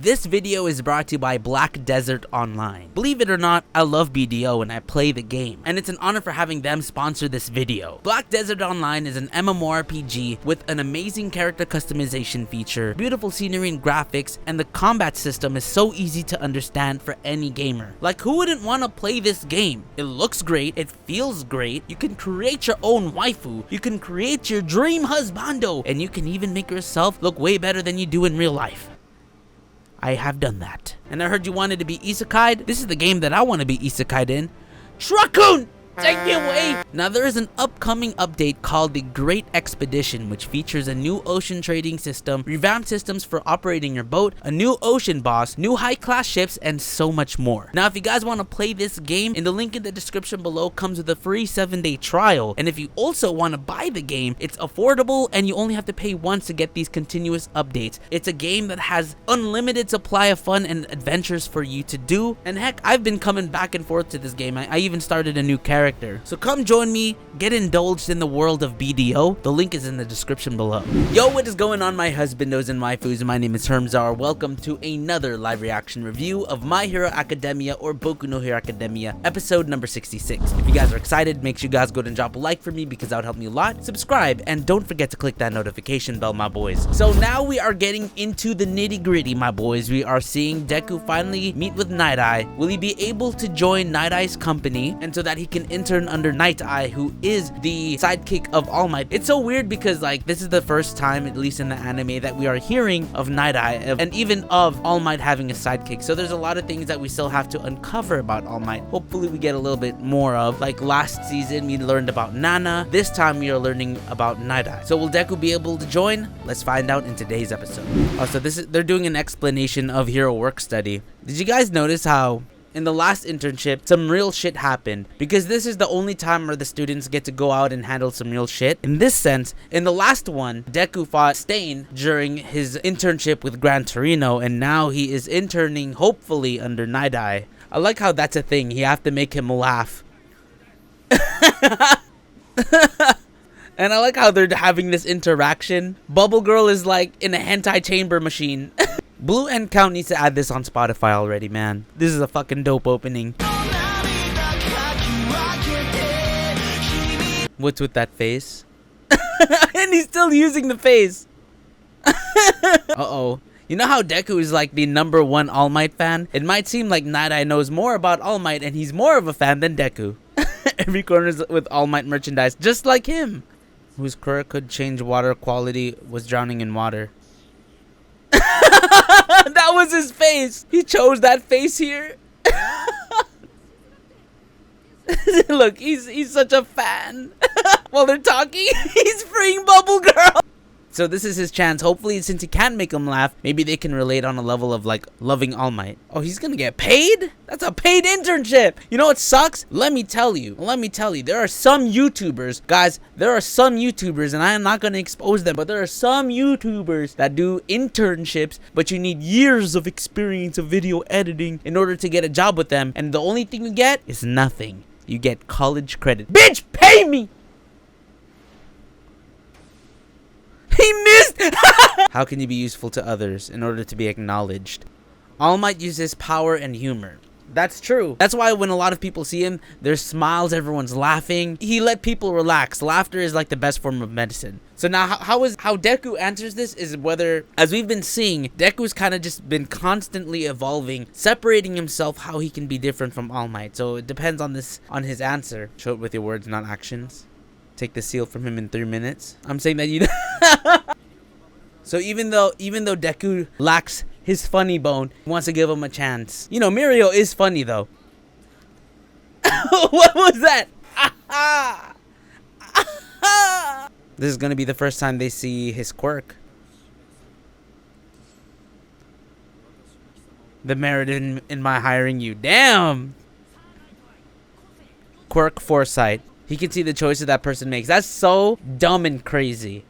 This video is brought to you by Black Desert Online. Believe it or not, I love BDO and I play the game, and it's an honor for having them sponsor this video. Black Desert Online is an MMORPG with an amazing character customization feature, beautiful scenery and graphics, and the combat system is so easy to understand for any gamer. Like, who wouldn't want to play this game? It looks great, it feels great, you can create your own waifu, you can create your dream husbando, and you can even make yourself look way better than you do in real life. I have done that. And I heard you wanted to be isekai'd. This is the game that I want to be isekai'd in. Shrakun! Take me away! Now there is an upcoming update called the Great Expedition, which features a new ocean trading system, revamped systems for operating your boat, a new ocean boss, new high-class ships, and so much more. Now if you guys want to play this game, in the link in the description below comes with a free 7-day trial. And if you also want to buy the game, it's affordable and you only have to pay once to get these continuous updates. It's a game that has unlimited supply of fun and adventures for you to do. And heck, I've been coming back and forth to this game. I even started a new character. So come join me, get indulged in the world of BDO. The link is in the description below. Yo, what is going on, my husbandos and waifus? My name is HERMSAUR. Welcome to another live reaction review of My Hero Academia, or Boku no Hero Academia, episode number 66. If you guys are excited, make sure you guys go and drop a like for me because that would help me a lot. Subscribe, and don't forget to click that notification bell, my boys. So now we are getting into the nitty gritty, my boys. We are seeing Deku finally meet with Nighteye. Will he be able to join Night-Eye's company, and so that he can intern under Nighteye, who is the sidekick of All Might? It's so weird because, like, this is the first time, at least in the anime, that we are hearing of Nighteye and even of All Might having a sidekick. So there's a lot of things that we still have to uncover about All Might. Hopefully we get a little bit more of. Like last season we learned about Nana. This time we are learning about Nighteye. So will Deku be able to join? Let's find out in today's episode. Oh, so they're doing an explanation of hero work study. Did you guys notice how in the last internship, some real shit happened? Because this is the only time where the students get to go out and handle some real shit. In this sense, in the last one, Deku fought Stain during his internship with Gran Torino, and now he is interning, hopefully, under Nighteye. I like how that's a thing. You have to make him laugh. And I like how they're having this interaction. Bubble Girl is like in a hentai chamber machine. Blue End Count needs to add this on Spotify already, man. This is a fucking dope opening. What's with that face? And he's still using the face. Uh-oh. You know how Deku is like the #1 All Might fan? It might seem like Nighteye knows more about All Might and he's more of a fan than Deku. Every corner is with All Might merchandise, just like him. Whose quirk could change water quality was drowning in water. That was his face. He chose that face here. Look, he's such a fan. While they're talking, he's freeing Bubble Girl. So this is his chance. Hopefully, since he can't make him laugh, maybe they can relate on a level of like loving All Might. Oh, he's gonna get paid? That's a paid internship. You know what sucks? Let me tell you, there are some YouTubers, guys, there are some YouTubers, and I am not gonna expose them, but there are some YouTubers that do internships, but you need years of experience of video editing in order to get a job with them, and the only thing you get is nothing. You get college credit. Bitch, pay me! He missed! How can you be useful to others in order to be acknowledged? All Might uses power and humor. That's true. That's why when a lot of people see him, there's smiles, everyone's laughing. He let people relax. Laughter is like the best form of medicine. So now how Deku answers this is whether, as we've been seeing, Deku's kind of just been constantly evolving, separating himself how he can be different from All Might. So it depends on his answer. Show it with your words, not actions. Take the seal from him in 3 minutes. I'm saying that you So even though Deku lacks his funny bone, he wants to give him a chance. You know, Mirio is funny though. What was that? This is gonna be the first time they see his quirk. The merit in my hiring you. Damn. Quirk foresight. He can see the choices that person makes. That's so dumb and crazy.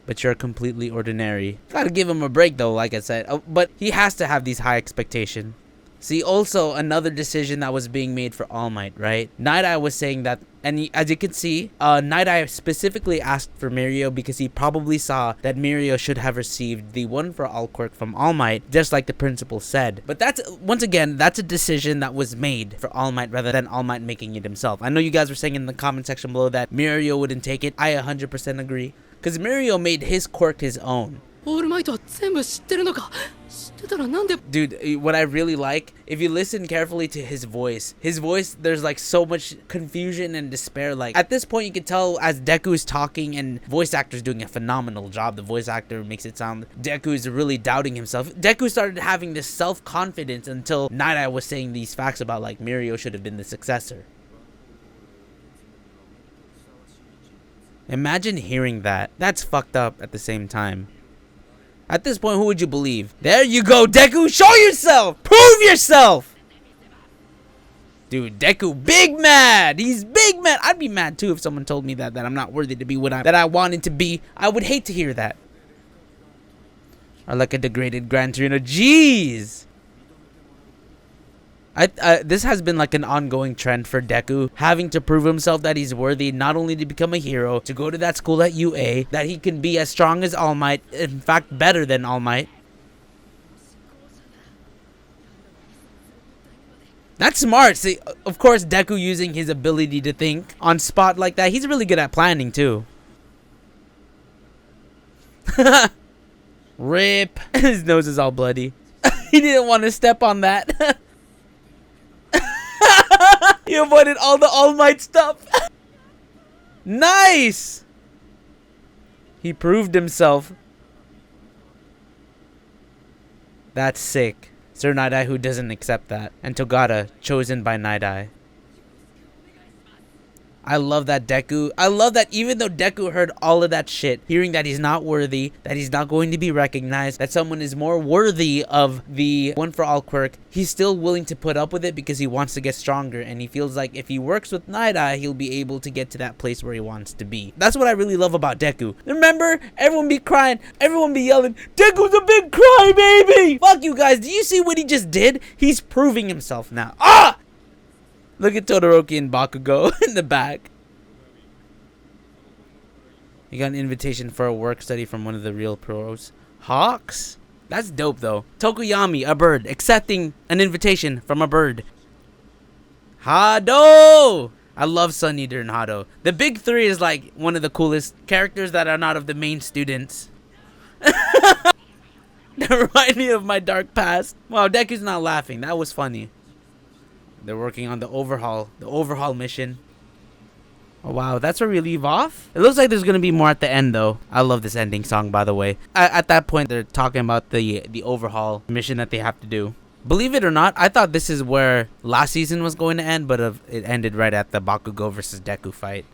But you're completely ordinary. Gotta give him a break though, like I said. But he has to have these high expectations. See, also another decision that was being made for All Might, right? Nighteye was saying that And as you can see, Nighteye specifically asked for Mirio because he probably saw that Mirio should have received the One for All quirk from All Might, just like the principal said. But that's, once again, that's a decision that was made for All Might rather than All Might making it himself. I know you guys were saying in the comment section below that Mirio wouldn't take it. I 100% agree. Because Mirio made his quirk his own. Dude, what I really like, if you listen carefully to his voice, there's like so much confusion and despair. Like at this point you can tell as Deku is talking, and voice actor's doing a phenomenal job. The voice actor makes it sound Deku is really doubting himself. Deku started having this self-confidence until Nighteye was saying these facts about like Mirio should have been the successor. Imagine hearing that. That's fucked up at the same time. At this point, who would you believe? There you go, Deku! Show yourself! Prove yourself! Dude, Deku big mad! He's big mad! I'd be mad too if someone told me that I'm not worthy to be what I wanted to be. I would hate to hear that. Or like a degraded Gran Torino. Jeez! This has been like an ongoing trend for Deku, having to prove himself that he's worthy not only to become a hero, to go to that school at UA, that he can be as strong as All Might, in fact better than All Might. That's smart. See, of course Deku using his ability to think on spot like that, he's really good at planning too. Rip. His nose is all bloody. He didn't want to step on that. He avoided all the All Might stuff. Nice! He proved himself. That's sick. Sir Nighteye who doesn't accept that. And Togata, chosen by Nighteye. I love that Deku. I love that even though Deku heard all of that shit, hearing that he's not worthy, that he's not going to be recognized, that someone is more worthy of the One for All quirk, he's still willing to put up with it because he wants to get stronger, and he feels like if he works with Nighteye, he'll be able to get to that place where he wants to be. That's what I really love about Deku. Remember? Everyone be crying, everyone be yelling, Deku's a big crybaby! Fuck you guys, do you see what he just did? He's proving himself now. Ah! Look at Todoroki and Bakugo in the back. You got an invitation for a work study from one of the real pros. Hawks? That's dope though. Tokoyami, a bird, accepting an invitation from a bird. Hado! I love Sun Eater and Hado. The big three is like one of the coolest characters that are not of the main students. They remind me of my dark past. Wow, Deku's not laughing. That was funny. They're working on the overhaul mission. Oh wow, that's where we leave off? It looks like there's gonna be more at the end though. I love this ending song, by the way. At that point, they're talking about the overhaul mission that they have to do. Believe it or not, I thought this is where last season was going to end, but it ended right at the Bakugo versus Deku fight.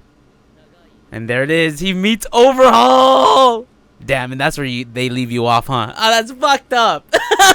And there it is, he meets Overhaul! Damn, and that's where they leave you off, huh? Oh, that's fucked up.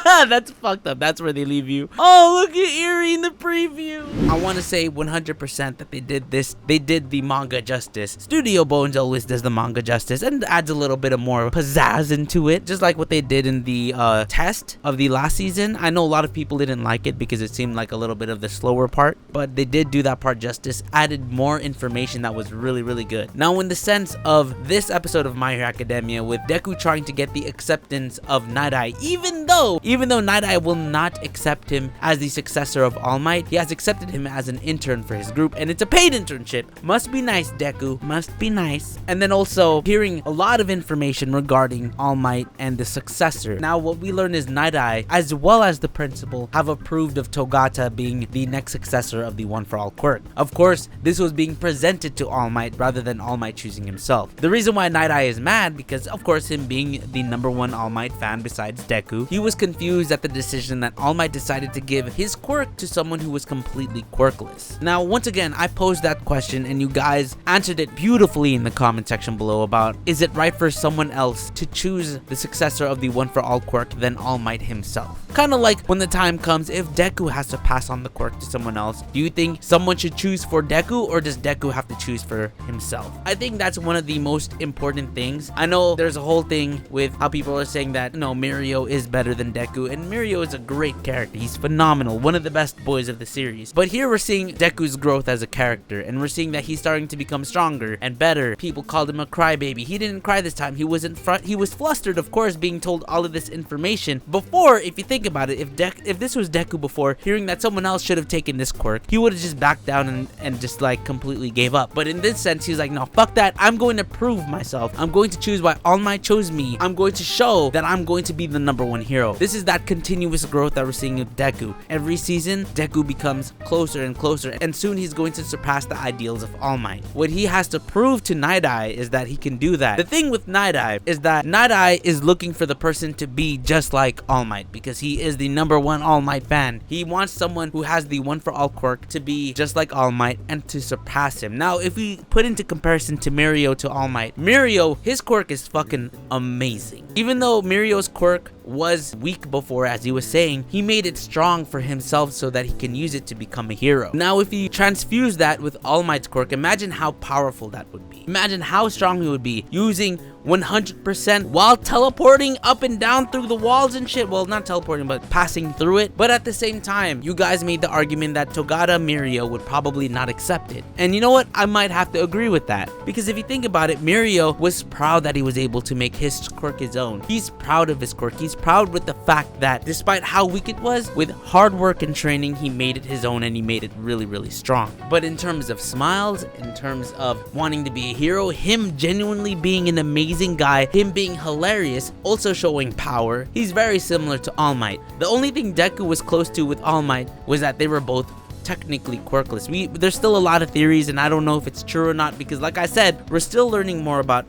That's fucked up. That's where they leave you. Oh, look at Eri in the preview. I want to say 100% that they did this. They did the manga justice. Studio Bones always does the manga justice and adds a little bit of more pizzazz into it. Just like what they did in the test of the last season. I know a lot of people didn't like it because it seemed like a little bit of the slower part. But they did do that part justice. Added more information that was really, really good. Now, in the sense of this episode of My Hero Academia, with Deku trying to get the acceptance of Nighteye, even though Nighteye will not accept him as the successor of All Might, he has accepted him as an intern for his group, and it's a paid internship. Must be nice, Deku. Must be nice. And then also hearing a lot of information regarding All Might and the successor. Now what we learn is Nighteye, as well as the principal, have approved of Togata being the next successor of the One for All quirk. Of course, this was being presented to All Might rather than All Might choosing himself. The reason why Nighteye is mad, because of course him being the #1 All Might fan besides Deku, he was confused at the decision that All Might decided to give his quirk to someone who was completely quirkless. Now once again, I posed that question and you guys answered it beautifully in the comment section below about, is it right for someone else to choose the successor of the One for All quirk than All Might himself? Kind of like when the time comes, if Deku has to pass on the quirk to someone else, do you think someone should choose for Deku, or does Deku have to choose for himself? I think that's one of the most important things. I know there's a whole thing with how people are saying that, no, Mirio is better than Deku, and Mirio is a great character. He's phenomenal, one of the best boys of the series. But here we're seeing Deku's growth as a character, and we're seeing that he's starting to become stronger and better. People called him a crybaby. He didn't cry this time. He wasn't he was flustered, of course, being told all of this information. Before, if you think about it, if this was Deku before, hearing that someone else should have taken this quirk, he would have just backed down and just like completely gave up. But in this sense, he's like, no, fuck that. I'm going to prove myself. I'm going to choose why All Might chose me. I'm going to show that I'm going to be the #1 hero. This is that continuous growth that we're seeing with Deku. Every season, Deku becomes closer and closer, and soon he's going to surpass the ideals of All Might. What he has to prove to Nighteye is that he can do that. The thing with Nighteye is that Nighteye is looking for the person to be just like All Might, because he is the #1 All Might fan. He wants someone who has the one for all quirk to be just like All Might and to surpass him. Now, if we put into comparison to Mirio to All Might, Mirio, his quirk is fucking amazing. Even though Mirio's quirk was weak before, as he was saying, he made it strong for himself so that he can use it to become a hero. Now, if you transfuse that with All Might's quirk, imagine how powerful that would be. Imagine how strong he would be using 100% while teleporting up and down through the walls and shit. Well, not teleporting, but passing through it. But at the same time, you guys made the argument that Togata Mirio would probably not accept it. And you know what? I might have to agree with that. Because if you think about it, Mirio was proud that he was able to make his quirk his own. He's proud of his quirk. He's proud with the fact that despite how weak it was, with hard work and training, he made it his own and he made it really, really strong. But in terms of smiles, in terms of wanting to be a hero, him genuinely being an amazing guy, him being hilarious, also showing power, he's very similar to All Might. The only thing Deku was close to with All Might was that they were both technically quirkless. There's still a lot of theories, and I don't know if it's true or not, because like I said, we're still learning more about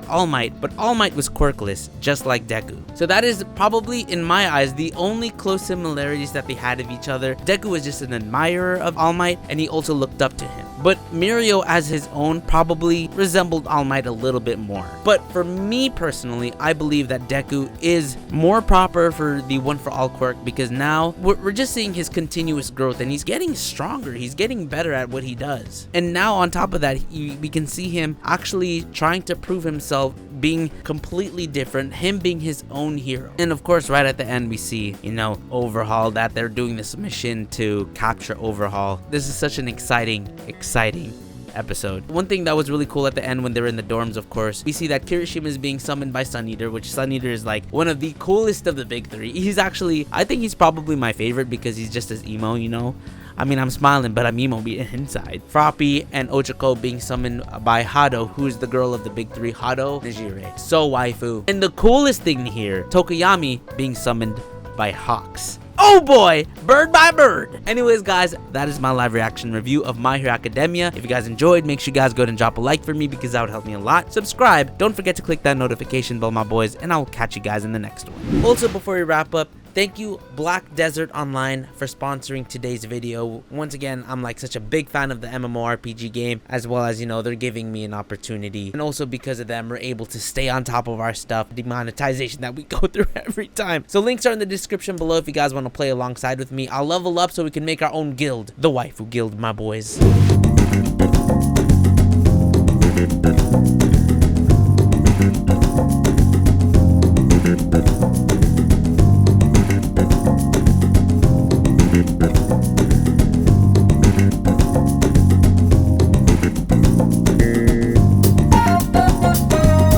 All Might, but All Might was quirkless, just like Deku. So that is probably, in my eyes, the only close similarities that they had of each other. Deku was just an admirer of All Might, and he also looked up to him. But Mirio as his own probably resembled All Might a little bit more. But for me personally, I believe that Deku is more proper for the one for all quirk, because now we're just seeing his continuous growth, and he's getting stronger. He's getting better at what he does. And now on top of that, we can see him actually trying to prove himself, being completely different, him being his own hero. And of course, right at the end, we see, you know, Overhaul, that they're doing this mission to capture Overhaul. This is such an exciting episode. One thing that was really cool at the end when they're in the dorms, of course, we see that Kirishima is being summoned by Sun Eater, which Sun Eater is like one of the coolest of the big three. He's actually, I think he's probably my favorite because he's just as emo, you know? I mean, I'm smiling, but I'm emo inside. Froppy and Ochako being summoned by Hado, who's the girl of the big three, Hado, Nejire. So waifu. And the coolest thing here, Tokoyami being summoned by Hawks. Oh boy, bird by bird. Anyways, guys, that is my live reaction review of My Hero Academia. If you guys enjoyed, make sure you guys go ahead and drop a like for me, because that would help me a lot. Subscribe, don't forget to click that notification bell, my boys, and I will catch you guys in the next one. Also, before we wrap up, thank you Black Desert Online for sponsoring today's video. Once again, I'm like such a big fan of the MMORPG game, as well as, you know, they're giving me an opportunity, and also because of them, we're able to stay on top of our stuff, demonetization that we go through every time. So links are in the description below if you guys want to play alongside with me. I'll level up so we can make our own guild, the Waifu Guild, my boys.